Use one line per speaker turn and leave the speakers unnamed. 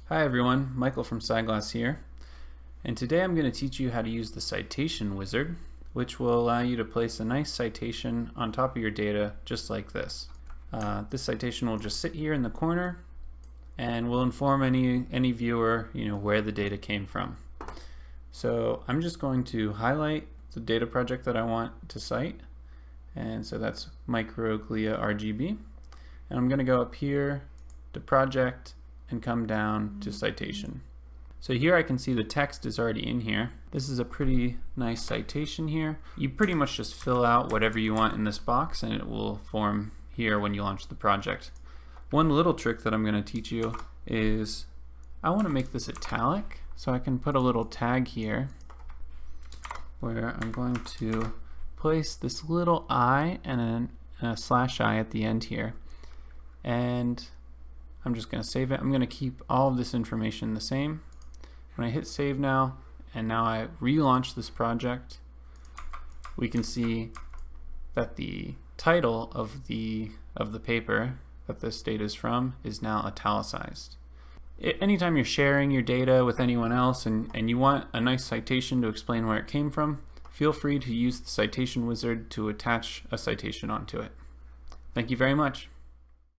Hi everyone, Michael from syGlass here, and today I'm going to teach you how to use the Citation Wizard, which will allow you to place a nice citation on top of your data just like this. This citation will just sit here in the corner and will inform any viewer where the data came from. So I'm just going to highlight the data project that I want to cite, and so that's microglia RGB, and I'm going to go up here to project and come down to citation. So here I can see the text is already in here. This is a pretty nice citation here. You pretty much just fill out whatever you want in this box and it will form here when you launch the project. One little trick that I'm going to teach you is I want to make this italic, so I can put a little tag here where I'm going to place this little I and a slash I at the end here, and I'm just going to save it. I'm going to keep all of this information the same. When I hit save now, and now I relaunch this project, we can see that the title of the paper that this data is from is now italicized. Anytime you're sharing your data with anyone else and you want a nice citation to explain where it came from, feel free to use the Citation Wizard to attach a citation onto it. Thank you very much.